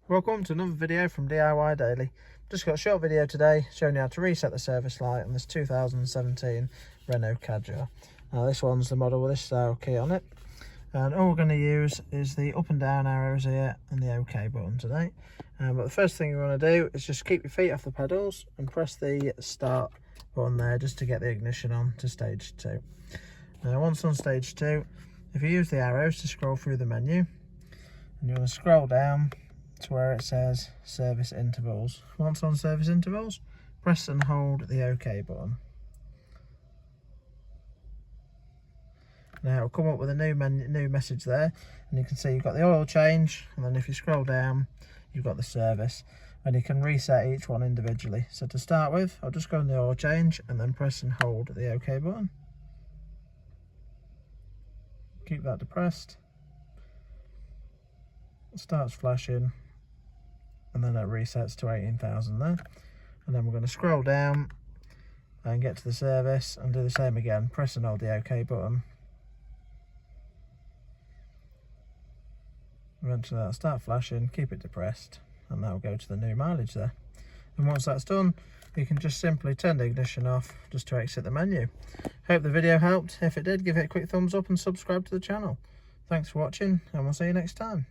Welcome to another video from DIY Daily. Just got a short video today showing you how to reset the service light on this 2017 Renault Kadjar. Now this one's the model with this style key on it, and all we're going to use is the up and down arrows here and the OK button today. But the first thing you want to do is just keep your feet off the pedals and press the start button there just to get the ignition on to stage 2. Now once on stage 2, if you use the arrows to scroll through the menu, and you want to scroll down to where it says service intervals. Once on service intervals, press and hold the OK button. Now it'll come up with a new message there, and you can see you've got the oil change, and then if you scroll down you've got the service, and you can reset each one individually. So to start with, I'll just go on the oil change and then press and hold the OK button. Keep that depressed. It starts flashing, and then it resets to 18,000 there. And then we're going to scroll down and get to the service and do the same again. Press and hold the OK button. Eventually that'll start flashing, keep it depressed, and that'll go to the new mileage there. And once that's done, you can just simply turn the ignition off just to exit the menu. Hope the video helped. If it did, give it a quick thumbs up and subscribe to the channel. Thanks for watching, and we'll see you next time.